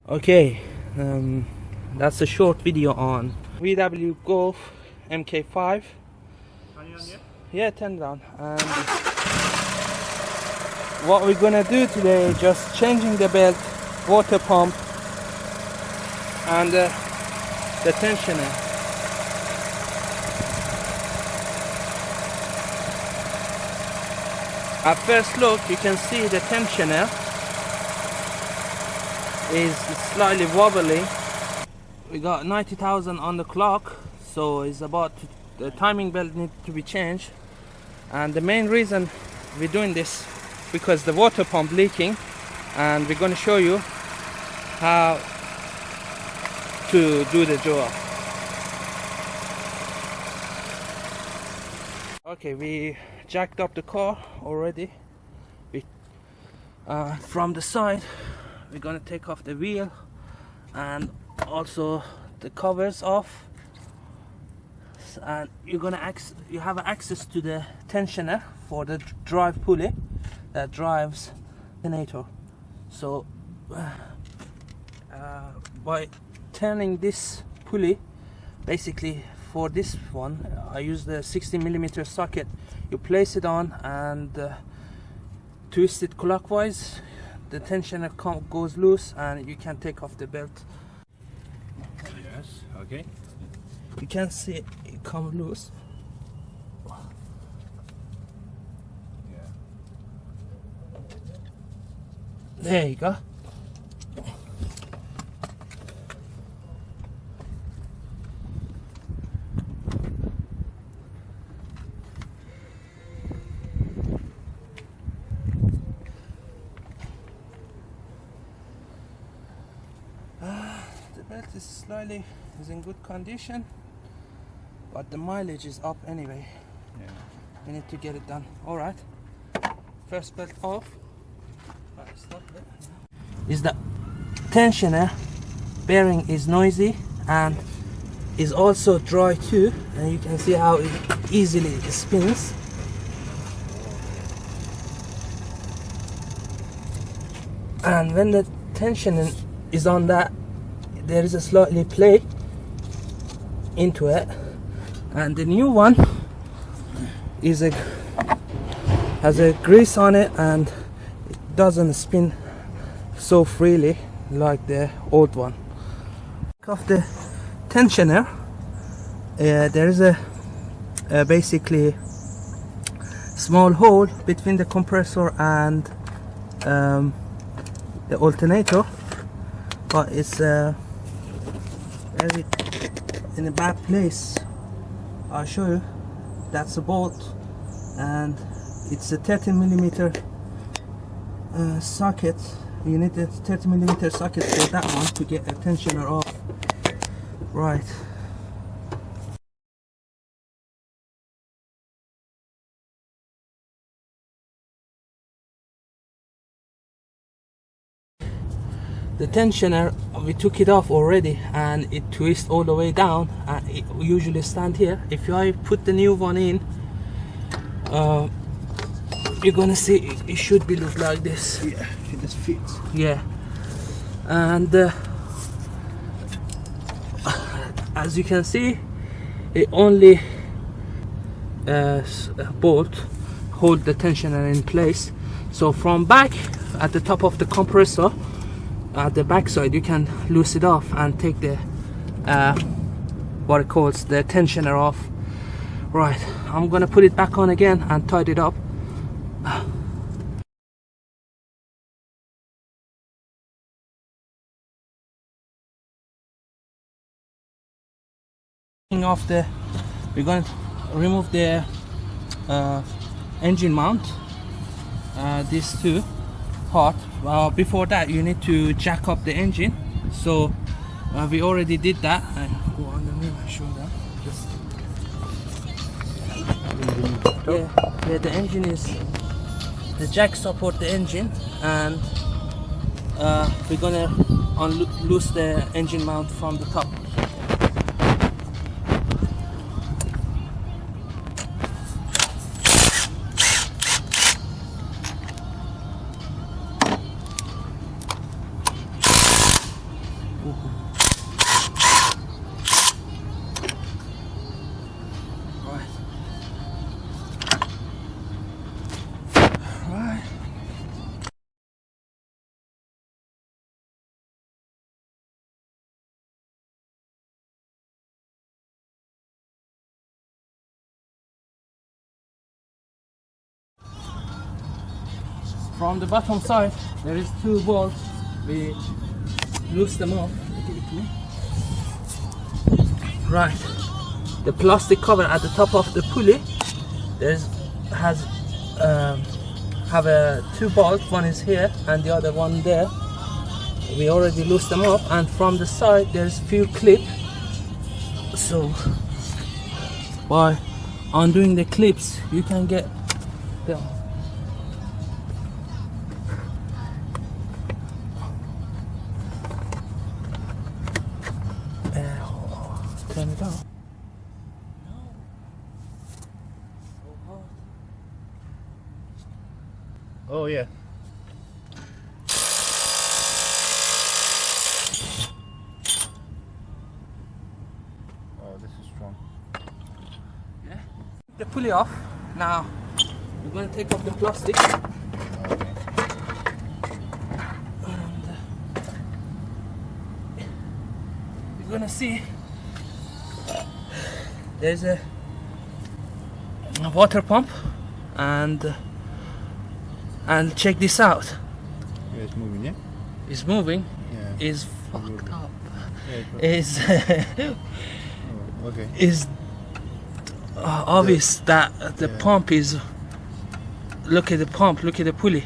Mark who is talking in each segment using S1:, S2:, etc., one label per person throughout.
S1: Okay, that's a short video on VW Golf MK5. Yeah, turn down. And what we're gonna do today, just changing the belt, water pump, and the tensioner. At first look, you can see the tensioner is slightly wobbly. We got 90,000 on the clock, so it's about the timing belt needs to be changed. And the main reason we're doing this because the water pump leaking, and we're going to show you how to do the job. Okay, we jacked up the car already. From the side we're gonna take off the wheel and also the covers off, and you have access to the tensioner for the drive pulley that drives the alternator. So by turning this pulley, basically for this one I use the 60mm socket. You place it on and twist it clockwise, the tensioner goes loose and you can take off the belt.
S2: Yes, okay.
S1: You can see it come loose.
S2: Yeah.
S1: There you go. The belt is in good condition, but the mileage is up anyway.
S2: Yeah.
S1: We need to get it done. All right. First belt off. Right, stop there. Is the tensioner bearing is noisy and is also dry too, and you can see how it easily spins. And when the tension is on that, there is a slightly play into it, and the new one has a grease on it and it doesn't spin so freely like the old one. Of the tensioner, there is a basically small hole between the compressor and the alternator, but it's very in a bad place. I'll show you. That's a bolt, and it's a 30mm socket. You need a 30mm socket for that one to get a tensioner off. Right. The tensioner, we took it off already and it twists all the way down, and it usually stand here. If I put the new one in, you're gonna see it should be look like this.
S2: Yeah, it just fits.
S1: Yeah. And as you can see, it only bolt hold the tensioner in place. So from back at the top of the compressor, at the back side, you can loose it off and take the what it calls the tensioner off. Right, I'm gonna put it back on again and tidy it up. We're going to remove the engine mount, these two part. Before that you need to jack up the engine, so we already did that. Go underneath and show them. Yeah, the engine is, the jack support the engine, and we're gonna loose the engine mount from the top. Right. Right. From the bottom side, there is two bolts. We loose them off. Give it to me. Right. The plastic cover at the top of the pulley, there's has have a two bolts. One is here and the other one there. We already loosed them up, and from the side there's few clips. So by undoing the clips, you can get them. Turn it on.
S2: Oh yeah. Oh, this is strong.
S1: Yeah. The pulley off. Now we're going to take off the plastic.
S2: Okay.
S1: And you're going to see there's a water pump, and check this out.
S2: Yeah, it's moving, yeah?
S1: It's moving.
S2: Yeah.
S1: Is fucked up.
S2: Yeah,
S1: Is
S2: oh, okay.
S1: is obvious that the
S2: Yeah.
S1: pump is. Look at the pump. Look at the pulley.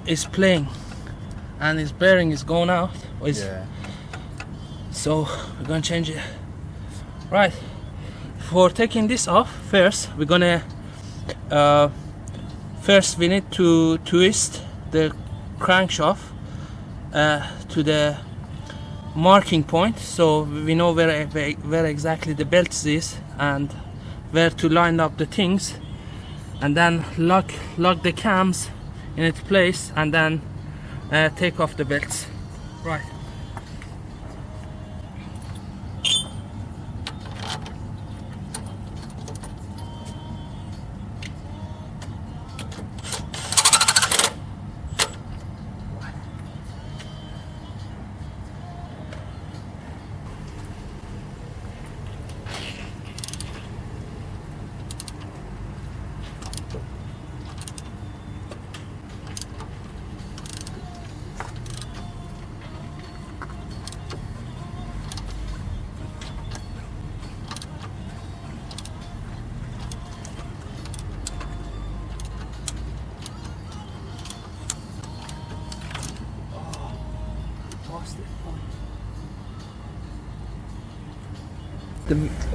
S1: It's playing, and its bearing is going out.
S2: Yeah.
S1: So we're gonna change it. Right. For taking this off, first we're gonna first we need to twist the crankshaft to the marking point, so we know where exactly the belts is and where to line up the things, and then lock the cams in its place, and then take off the belts. Right.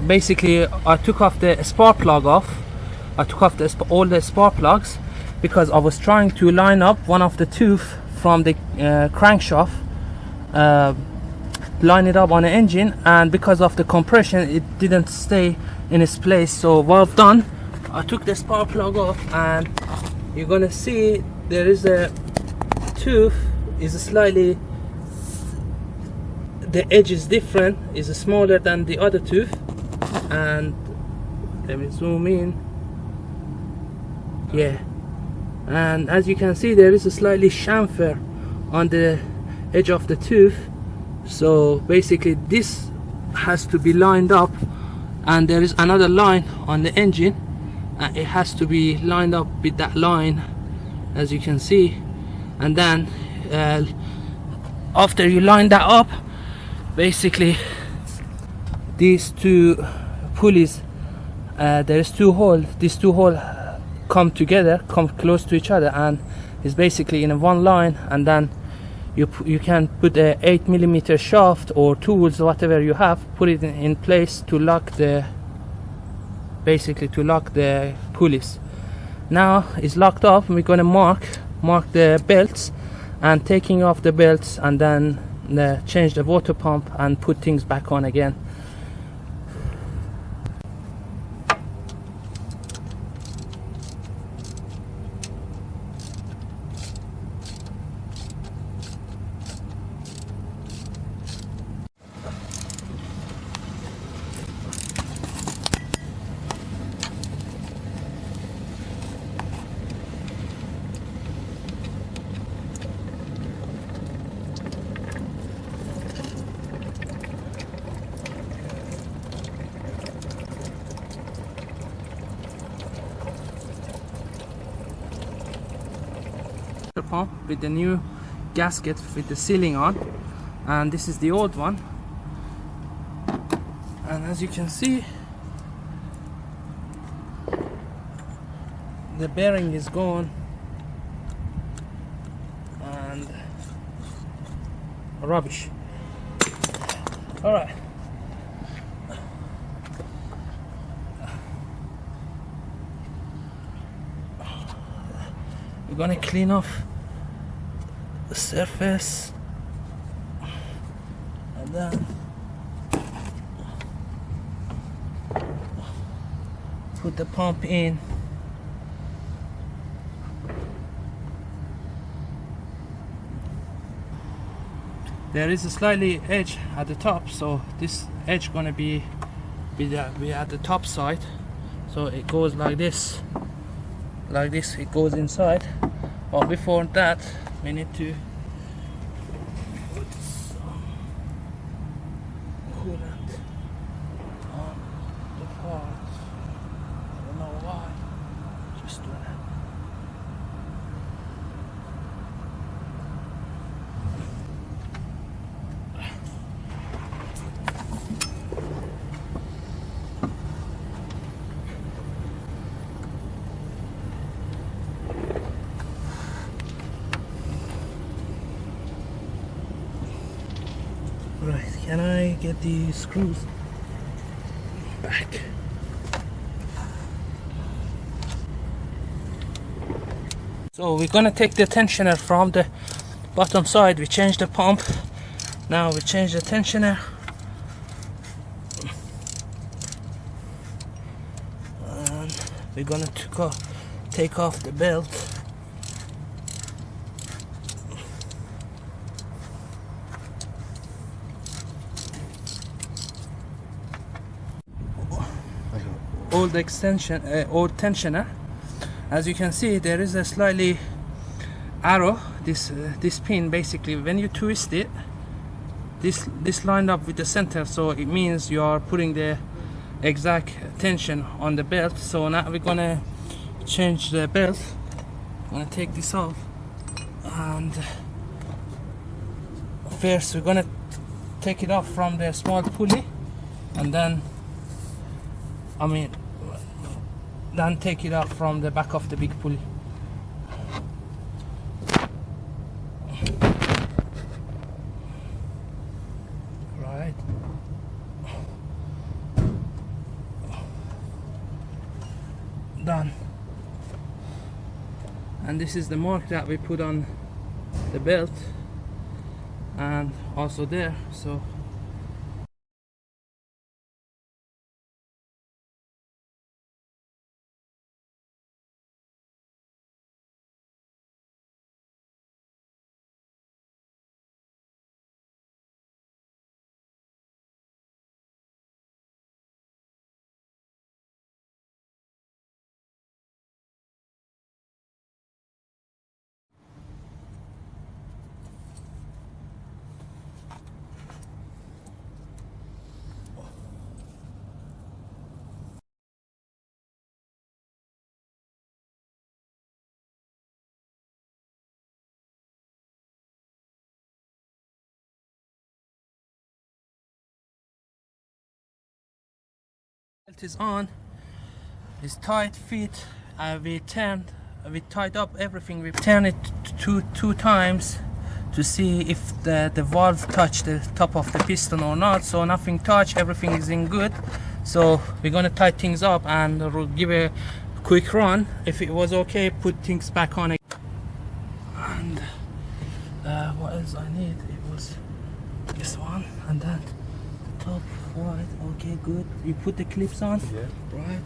S1: Basically, I took off the spark plug off. I took off all the spark plugs because I was trying to line up one of the tooth from the crankshaft, line it up on the engine, and because of the compression it didn't stay in its place. So what I've done, I took the spark plug off, and you're gonna see there is a tooth is slightly, the edge is different, is smaller than the other tooth. And let me zoom in. Yeah, and as you can see, there is a slightly chamfer on the edge of the tooth. So basically this has to be lined up, and there is another line on the engine, and it has to be lined up with that line, as you can see. And then after you line that up, basically these two pulleys, there is two holes. These two holes come together, come close to each other, and is basically in one line. And then you can put a 8mm shaft or tools, whatever you have, put it in place to lock the, basically to lock the pulleys. Now it's locked up, and we're gonna mark the belts, and taking off the belts, and then change the water pump and put things back on again. pump with the new gasket with the sealing on, and this is the old one. And as you can see, the bearing is gone and rubbish. All right. We're gonna clean off the surface and then put the pump in. There is a slightly edge at the top, so this edge gonna be at the top side, so it goes like this, it goes inside. But before that, we need to put some coolant on the part. I don't know why, just doing it. Right, can I get the screws back? So we're gonna take the tensioner from the bottom side. We changed the pump. Now we change the tensioner. And we're gonna take off the belt. Old tensioner. As you can see, there is a slightly arrow. This pin, basically, when you twist it, this lined up with the center, so it means you are putting the exact tension on the belt. So now we're gonna change the belt. I'm gonna take this off, and first we're gonna take it off from the small pulley, and then take it off from the back of the big pulley. Right. Done. And this is the mark that we put on the belt, and also there. So belt is on, it's tight fit. We tied up everything. We turned it two times to see if the valve touched the top of the piston or not. So nothing touched, everything is in good. So we're gonna tie things up and give a quick run. If it was okay, put things back on. And what else I need? It was this one, and then the top. Right, okay, good. You put the clips on?
S2: Yeah.
S1: Right.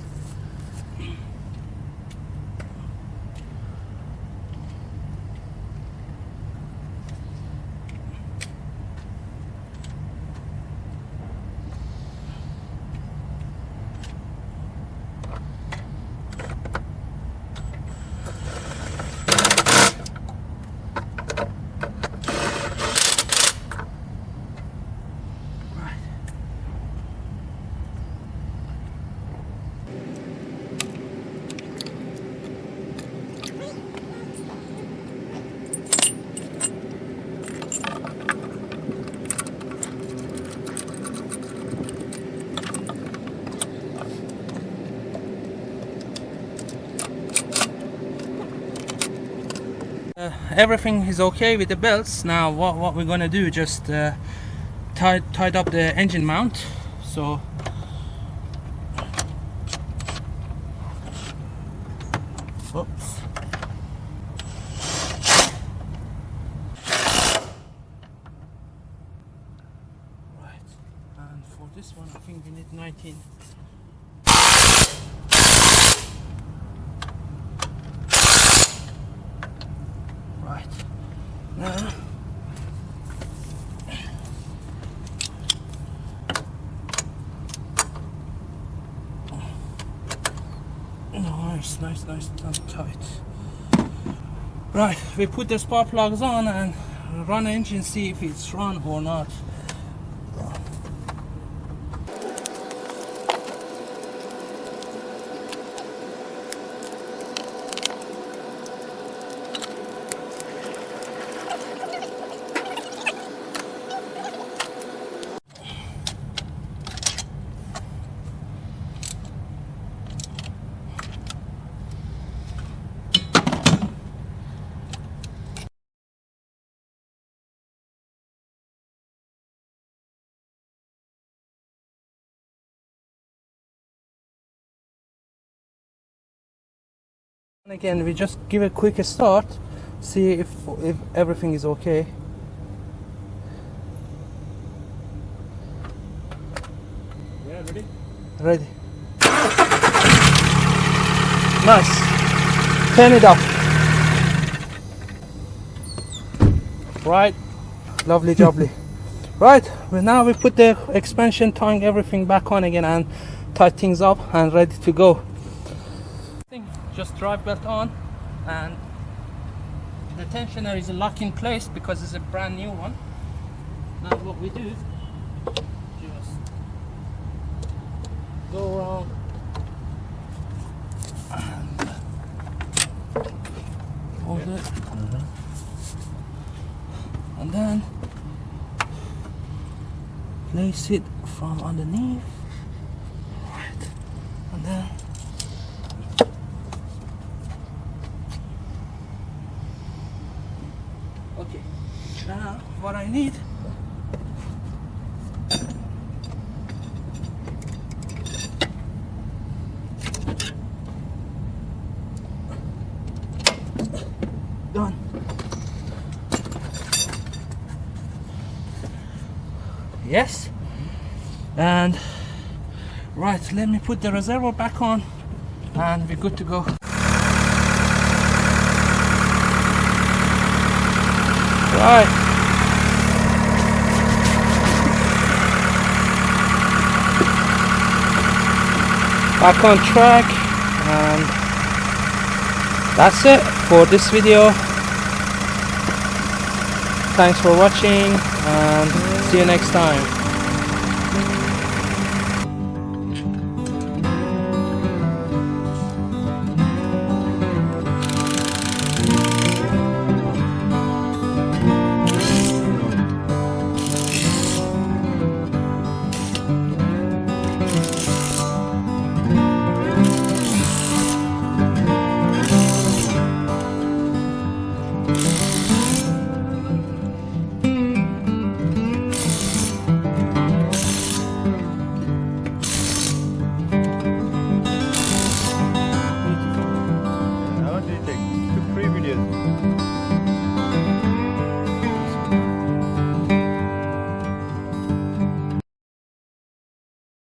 S1: everything is okay with the belts. Now what we're gonna do, just tied up the engine mount. So oops. Right, and for this one I think we need 19. Right, now nice and tight. Right, we put the spark plugs on and run the engine, see if it's run or not. And again, we just give a quick start, see if everything is okay.
S2: Yeah, ready?
S1: Ready. Nice. Turn it up. Right. Lovely jubbly. Right. Well, now we put the expansion, tying everything back on again and tie things up and ready to go. Just drive belt on, and the tensioner is locked in place because it's a brand new one. Now what we do, just go around and hold it, and then place it from underneath, right, and then okay. Now what I need, done. Yes. And right, let me put the reservoir back on and we're good to go. Right. Back on track, and that's it for this video. Thanks for watching and see you next time.